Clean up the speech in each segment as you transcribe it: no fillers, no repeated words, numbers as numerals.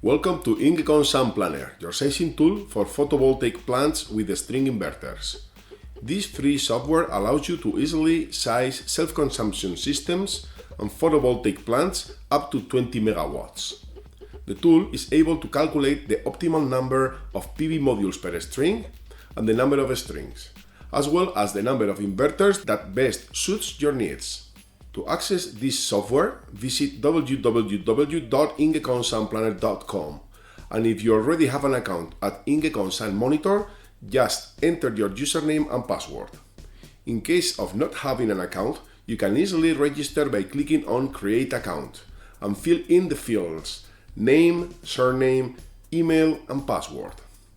Welcome to INGECON ISPlanner, your sizing tool for photovoltaic plants with the string inverters. This free software allows you to easily size self-consumption systems and photovoltaic plants up to 20 megawatts. The tool is able to calculate the optimal number of PV modules per string and the number of strings, as well as the number of inverters that best suits your needs. To access this software, visit www.ingeconsandplanner.com, and if you already have an account at INGECON Sun Monitor, just enter your username and password. In case of not having an account, you can easily register by clicking on Create Account and fill in the fields name, surname, email, and password.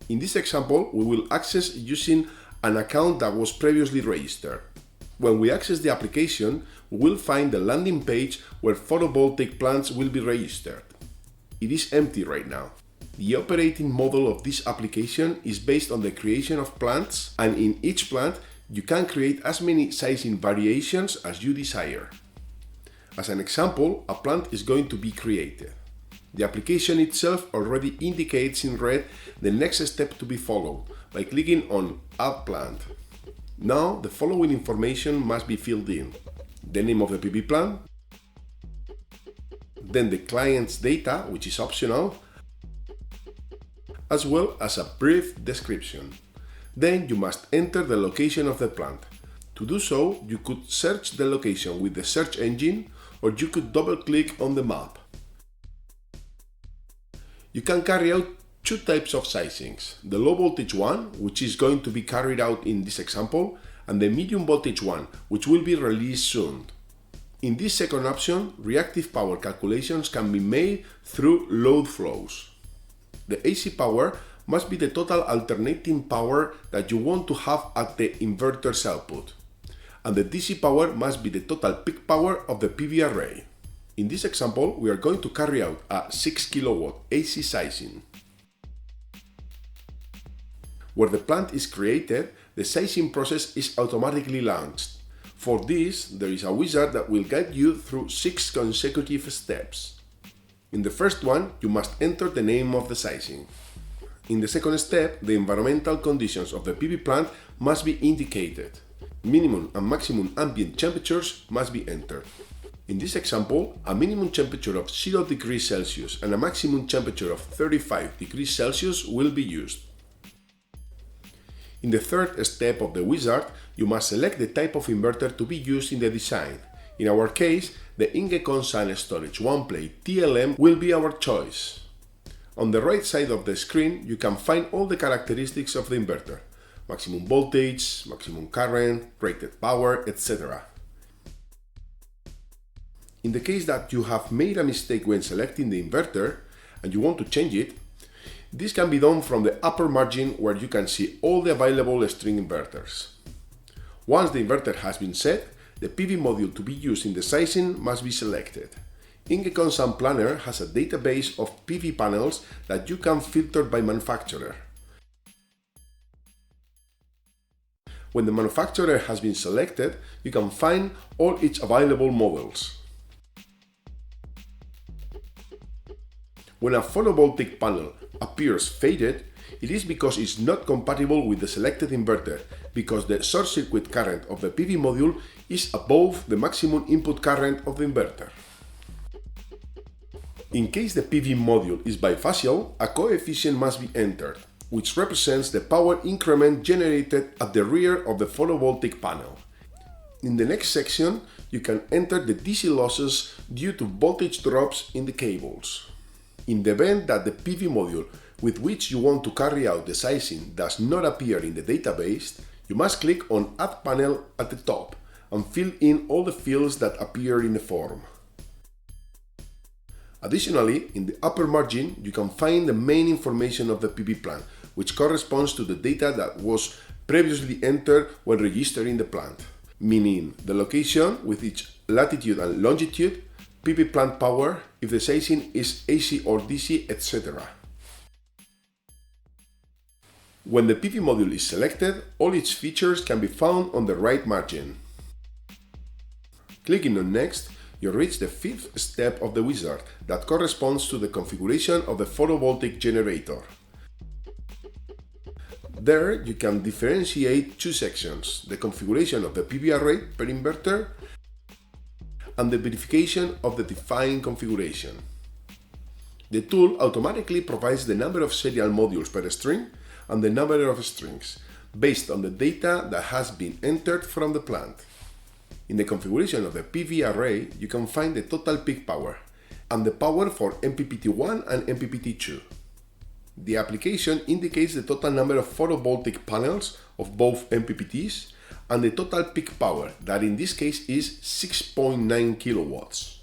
In this example, we will access using an account that was previously registered. When we access the application, we will find the landing page where photovoltaic plants will be registered. It is empty right now. The operating model of this application is based on the creation of plants, and in each plant, you can create as many sizing variations as you desire. As an example, a plant is going to be created. The application itself already indicates in red the next step to be followed by clicking on Add Plant. Now, the following information must be filled in: the name of the PV plant, then the client's data, which is optional, as well as a brief description. Then you must enter the location of the plant. To do so, you could search the location with the search engine, or you could double-click on the map. You can carry out two types of sizings: the low voltage one, which is going to be carried out in this example, and the medium voltage one, which will be released soon. In this second option, reactive power calculations can be made through load flows. The AC power must be the total alternating power that you want to have at the inverter's output, and the DC power must be the total peak power of the PV array. In this example, we are going to carry out a 6 kilowatt AC sizing. Where the plant is created, the sizing process is automatically launched. For this, there is a wizard that will guide you through 6 consecutive steps. In the first one, you must enter the name of the sizing. In the second step, the environmental conditions of the PV plant must be indicated. Minimum and maximum ambient temperatures must be entered. In this example, a minimum temperature of 0 degrees Celsius and a maximum temperature of 35 degrees Celsius will be used. In the third step of the wizard, you must select the type of inverter to be used in the design. In our case, the INGECON Sun Storage one-plate TLM will be our choice. On the right side of the screen, you can find all the characteristics of the inverter: maximum voltage, maximum current, rated power, etc. In the case that you have made a mistake when selecting the inverter and you want to change it, this can be done from the upper margin, where you can see all the available string inverters. Once the inverter has been set, the PV module to be used in the sizing must be selected. INGECON ISPlanner has a database of PV panels that you can filter by manufacturer. When the manufacturer has been selected, you can find all its available models. When a photovoltaic panel appears faded, it is because it's not compatible with the selected inverter, because the short circuit current of the PV module is above the maximum input current of the inverter. In case the PV module is bifacial, a coefficient must be entered, which represents the power increment generated at the rear of the photovoltaic panel. In the next section, you can enter the DC losses due to voltage drops in the cables. In the event that the PV module with which you want to carry out the sizing does not appear in the database, you must click on Add Panel at the top and fill in all the fields that appear in the form. Additionally, in the upper margin, you can find the main information of the PV plant, which corresponds to the data that was previously entered when registering the plant, meaning the location with its latitude and longitude, PV plant power, if the sizing is AC or DC, etc. When the PV module is selected, all its features can be found on the right margin. Clicking on Next, you reach the fifth step of the wizard that corresponds to the configuration of the photovoltaic generator. There you can differentiate two sections, the configuration of the PV array per inverter and the verification of the defined configuration. The tool automatically provides the number of serial modules per string and the number of strings, based on the data that has been entered from the plant. In the configuration of the PV array, you can find the total peak power and the power for MPPT1 and MPPT2. The application indicates the total number of photovoltaic panels of both MPPTs and the total peak power, that in this case is 6.9 kilowatts.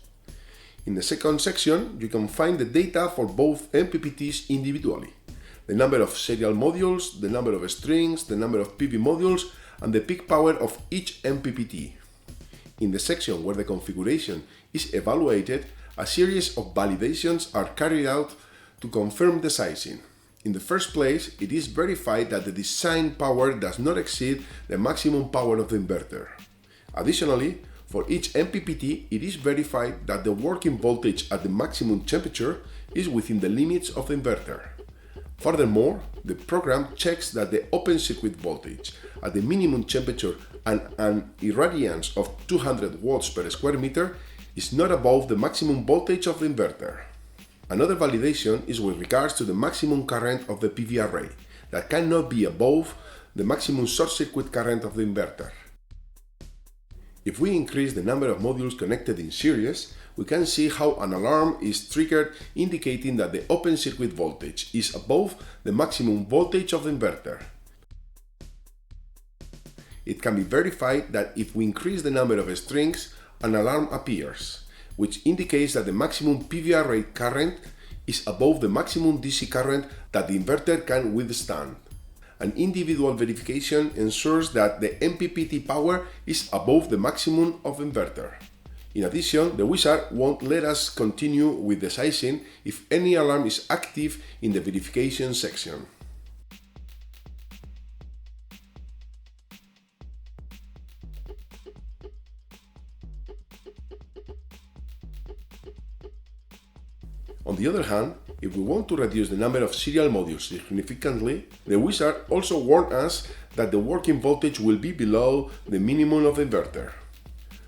In the second section, you can find the data for both MPPTs individually, the number of serial modules, the number of strings, the number of PV modules, and the peak power of each MPPT. In the section where the configuration is evaluated, a series of validations are carried out to confirm the sizing. In the first place, it is verified that the design power does not exceed the maximum power of the inverter. Additionally, for each MPPT, it is verified that the working voltage at the maximum temperature is within the limits of the inverter. Furthermore, the program checks that the open circuit voltage at the minimum temperature and an irradiance of 200 watts per square meter is not above the maximum voltage of the inverter. Another validation is with regards to the maximum current of the PV array, that cannot be above the maximum short circuit current of the inverter. If we increase the number of modules connected in series, we can see how an alarm is triggered indicating that the open circuit voltage is above the maximum voltage of the inverter. It can be verified that if we increase the number of strings, an alarm appears, which indicates that the maximum PV array current is above the maximum DC current that the inverter can withstand. An individual verification ensures that the MPPT power is above the maximum of the inverter. In addition, the wizard won't let us continue with the sizing if any alarm is active in the verification section. On the other hand, if we want to reduce the number of serial modules significantly, the wizard also warned us that the working voltage will be below the minimum of the inverter.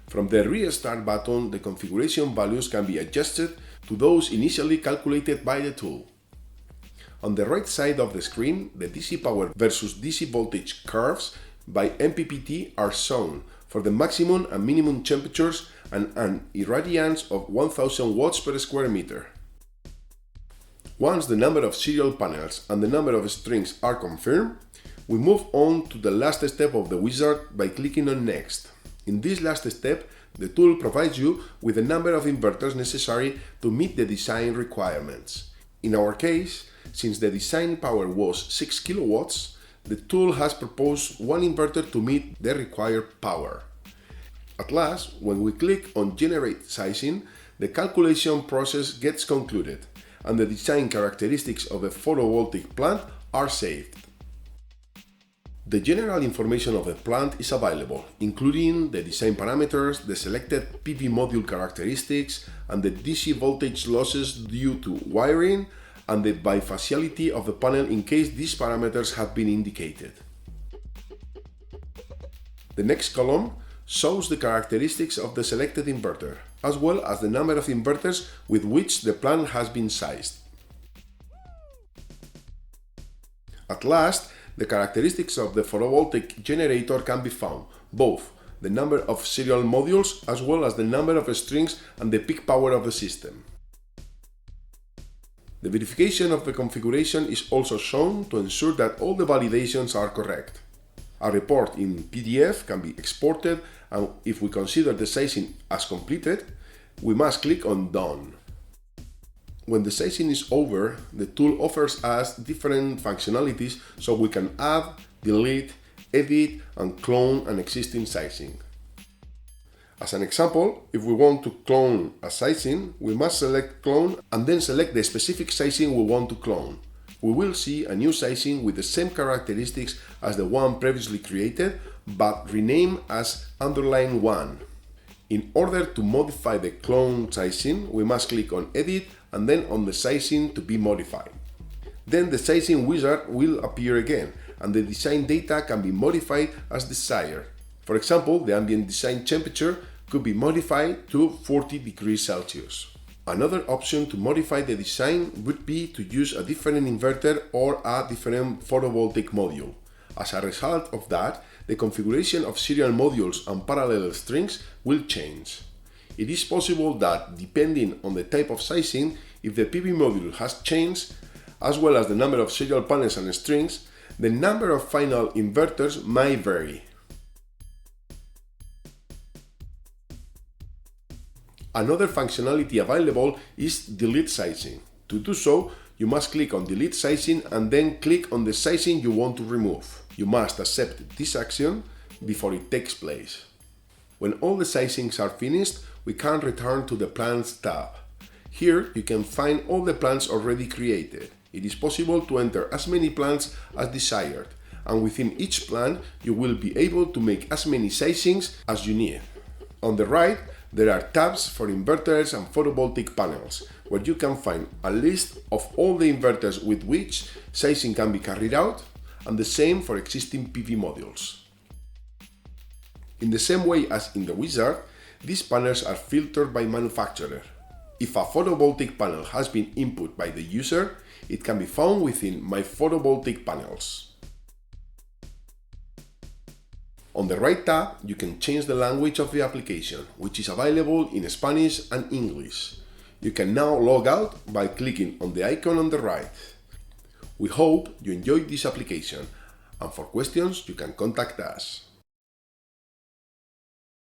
From the restart button, the configuration values can be adjusted to those initially calculated by the tool. On the right side of the screen, the DC power versus DC voltage curves by MPPT are shown for the maximum and minimum temperatures and an irradiance of 1000 watts per square meter. Once the number of serial panels and the number of strings are confirmed, we move on to the last step of the wizard by clicking on Next. In this last step, the tool provides you with the number of inverters necessary to meet the design requirements. In our case, since the design power was 6 kilowatts, the tool has proposed one inverter to meet the required power. At last, when we click on Generate Sizing, the calculation process gets concluded, and the design characteristics of the photovoltaic plant are saved. The general information of the plant is available, including the design parameters, the selected PV module characteristics, and the DC voltage losses due to wiring, and the bifaciality of the panel in case these parameters have been indicated. The next column shows the characteristics of the selected inverter, as well as the number of inverters with which the plant has been sized. At last, the characteristics of the photovoltaic generator can be found, both the number of serial modules as well as the number of strings and the peak power of the system. The verification of the configuration is also shown to ensure that all the validations are correct. A report in PDF can be exported, and if we consider the sizing as completed, we must click on Done. When the sizing is over, the tool offers us different functionalities so we can add, delete, edit, and clone an existing sizing. As an example, if we want to clone a sizing, we must select Clone and then select the specific sizing we want to clone. We will see a new sizing with the same characteristics as the one previously created, but renamed as _1. In order to modify the clone sizing, we must click on Edit and then on the sizing to be modified. Then the sizing wizard will appear again, and the design data can be modified as desired. For example, the ambient design temperature could be modified to 40 degrees Celsius. Another option to modify the design would be to use a different inverter or a different photovoltaic module. As a result of that, the configuration of serial modules and parallel strings will change. It is possible that, depending on the type of sizing, if the PV module has changed, as well as the number of serial panels and strings, the number of final inverters might vary. Another functionality available is delete sizing. To do so, you must click on delete sizing and then click on the sizing you want to remove. You must accept this action before it takes place. When all the sizings are finished, we can return to the Plans tab. Here you can find all the plans already created. It is possible to enter as many plans as desired, and within each plan you will be able to make as many sizings as you need. On the right, there are tabs for inverters and photovoltaic panels, where you can find a list of all the inverters with which sizing can be carried out, and the same for existing PV modules. In the same way as in the wizard, these panels are filtered by manufacturer. If a photovoltaic panel has been input by the user, it can be found within My Photovoltaic Panels. On the right tab, you can change the language of the application, which is available in Spanish and English. You can now log out by clicking on the icon on the right. We hope you enjoyed this application, and for questions you can contact us.